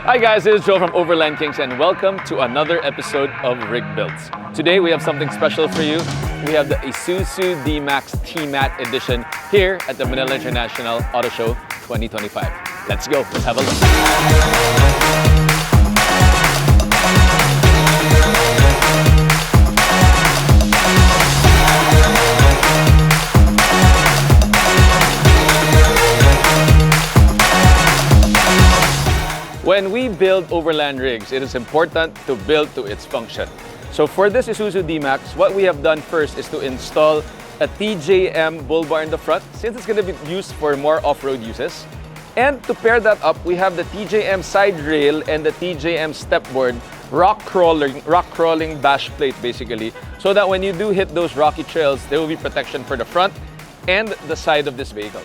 Hi guys, this is Joe from Overland Kings and welcome to another episode of Rig Builds. Today we have something special for you. We have the Isuzu D-Max TMAT edition here at the Manila International Auto Show 2025. Let's go, let's have a look. When we build overland rigs, it is important to build to its function. So for this Isuzu D-Max, what we have done first is to install a TJM bull bar in the front, since it's going to be used for more off-road uses. And to pair that up, we have the TJM side rail and the TJM stepboard rock crawling bash plate basically, so that when you do hit those rocky trails, there will be protection for the front and the side of this vehicle.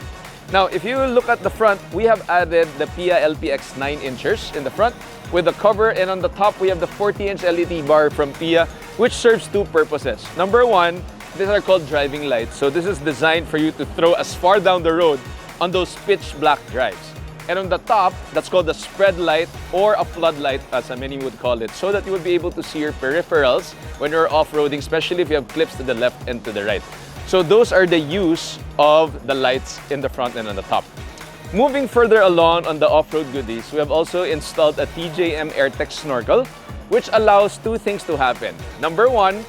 Now, if you look at the front, we have added the PIA LPX 9-inchers in the front with the cover, and on the top, we have the 40-inch LED bar from PIA, which serves two purposes. Number one, these are called driving lights. So this is designed for you to throw as far down the road on those pitch black drives. And on the top, that's called the spread light or a floodlight, as many would call it, so that you would be able to see your peripherals when you're off-roading, especially if you have clips to the left and to the right. So those are the use of the lights in the front and on the top. Moving further along on the off-road goodies, we have also installed a TJM AirTech snorkel, which allows two things to happen. Number one,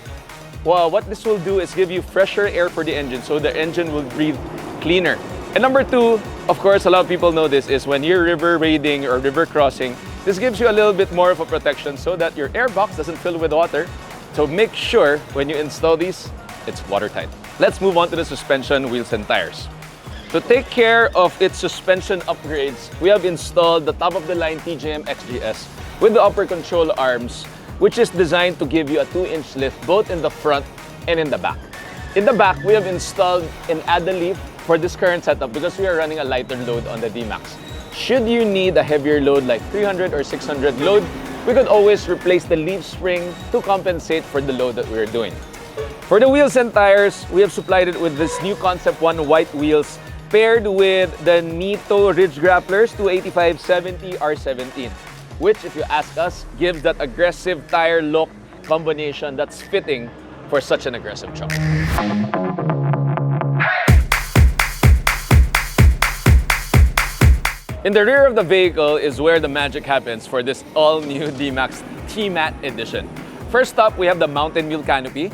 what this will do is give you fresher air for the engine, so the engine will breathe cleaner. And number two, of course, a lot of people know this, is when you're river raiding or river crossing, this gives you a little bit more of a protection so that your air box doesn't fill with water. So make sure when you install these, it's watertight. Let's move on to the suspension, wheels, and tires. To take care of its suspension upgrades, we have installed the top-of-the-line TJM XGS with the upper control arms, which is designed to give you a 2-inch lift both in the front and in the back. In the back, we have installed an add-a-leaf for this current setup because we are running a lighter load on the D-Max. Should you need a heavier load like 300 or 600 load, we could always replace the leaf spring to compensate for the load that we're doing. For the wheels and tires, we have supplied it with this new Concept 1 white wheels paired with the Nito Ridge Grapplers 285/70 R17, which, if you ask us, gives that aggressive tire look combination that's fitting for such an aggressive truck. In the rear of the vehicle is where the magic happens for this all-new D-Max TMAT edition. First up, we have the mountain mule canopy,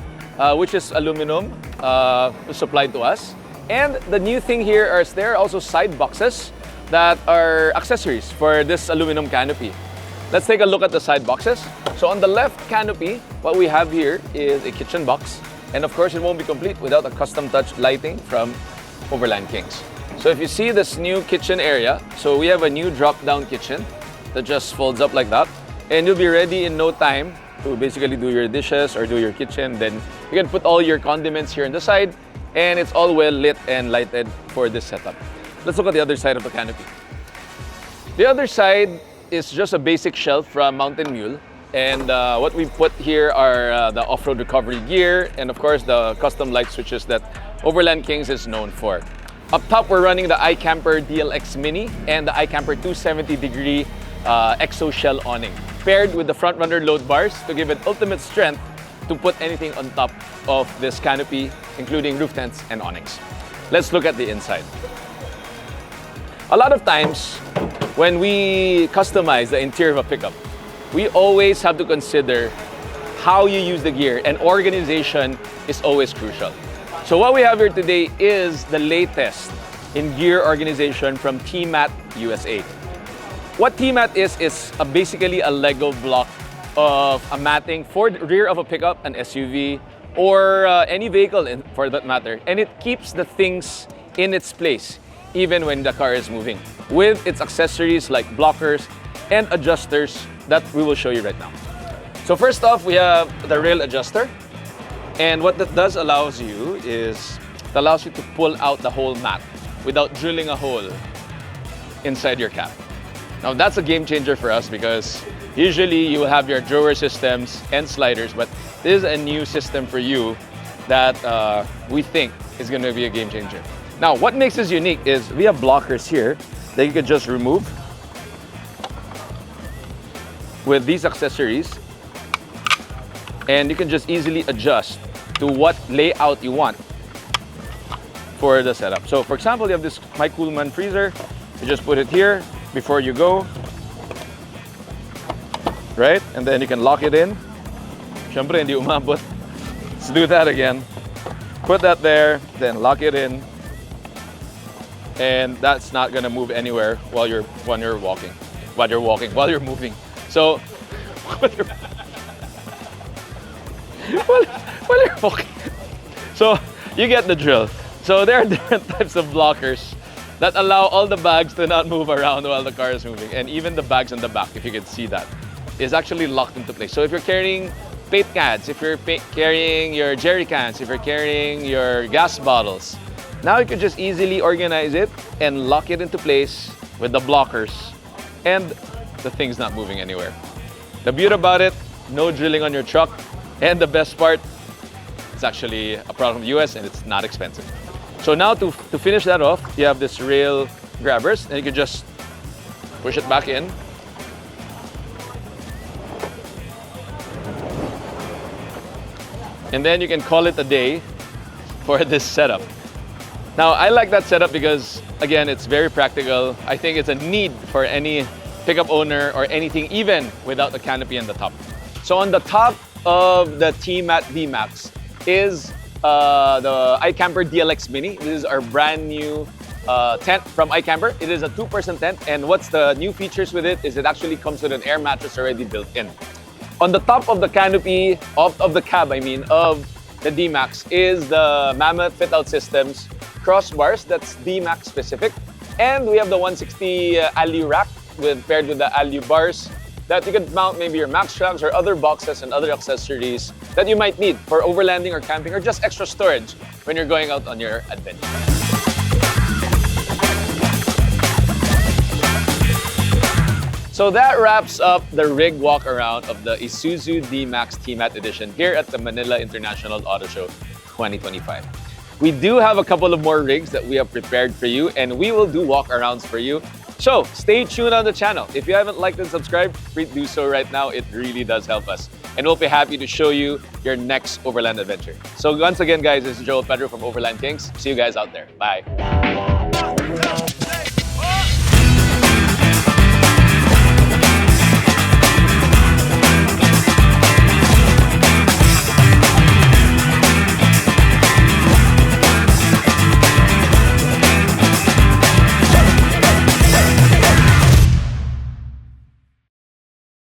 which is aluminum supplied to us. And the new thing here is there are also side boxes that are accessories for this aluminum canopy. Let's take a look at the side boxes. So on the left canopy, what we have here is a kitchen box. And of course, it won't be complete without a custom touch lighting from Overland Kings. So if you see this new kitchen area, so we have a new drop-down kitchen that just folds up like that. And you'll be ready in no time to basically do your dishes or do your kitchen. Then you can put all your condiments here on the side, and it's all well lit and lighted for this setup. Let's look at the other side of the canopy. The other side is just a basic shelf from Mountain Mule, and what we put here are the off-road recovery gear and of course the custom light switches that Overland Kings is known for. Up top, we're running the iKamper DLX Mini and the iKamper 270-degree exo shell awning, paired with the front runner load bars to give it ultimate strength to put anything on top of this canopy, including roof tents and awnings. Let's look at the inside. A lot of times, when we customize the interior of a pickup, we always have to consider how you use the gear, and organization is always crucial. So what we have here today is the latest in gear organization from TMAT USA. What TMAT is basically a Lego block of a matting for the rear of a pickup, an SUV, or any vehicle for that matter. And it keeps the things in its place, even when the car is moving, with its accessories like blockers and adjusters that we will show you right now. So first off, we have the rail adjuster. And what that does allows you is, it allows you to pull out the whole mat without drilling a hole inside your cab. Now that's a game changer for us because usually you will have your drawer systems and sliders, but this is a new system for you that we think is going to be a game changer. Now, what makes this unique is we have blockers here that you could just remove with these accessories, and you can just easily adjust to what layout you want for the setup. So for example, you have this My Coolman freezer. You just put it here before you go, right? And then you can lock it in. Syempre, hindi umabot. Let's do that again. Put that there, then lock it in. And that's not gonna move anywhere while you're moving. So, while you're walking. So, you get the drill. So there are different types of blockers that allow all the bags to not move around while the car is moving. And even the bags in the back, if you can see that, is actually locked into place. So if you're carrying paint cans, if you're carrying your jerry cans, if you're carrying your gas bottles, now you can just easily organize it and lock it into place with the blockers, and the thing's not moving anywhere. The beauty about it, no drilling on your truck, and the best part, it's actually a product from the US and it's not expensive. So now to finish that off, you have this rail grabbers, and you can just push it back in. And then you can call it a day for this setup. Now, I like that setup because, again, it's very practical. I think it's a need for any pickup owner or anything, even without the canopy on the top. So on the top of the TMAT D-Max is the iKamper DLX Mini. This is our brand new tent from iKamper. It is a 2-person tent, and what's the new features with it is it actually comes with an air mattress already built in. On the top of the canopy, of the cab, of the D-Max is the Mammoth Fit-Out Systems crossbars. That's D-Max specific. And we have the 160 Alu rack paired with the Alu bars that you could mount maybe your Max straps or other boxes and other accessories that you might need for overlanding or camping, or just extra storage when you're going out on your adventure. So that wraps up the rig walk around of the Isuzu D-Max TMAT edition here at the Manila International Auto Show 2025. We do have a couple of more rigs that we have prepared for you, and we will do walk arounds for you. So stay tuned on the channel. If you haven't liked and subscribed, please do so right now. It really does help us. And we'll be happy to show you your next Overland adventure. So once again, guys, this is Joel Pedro from Overland Kings. See you guys out there. Bye.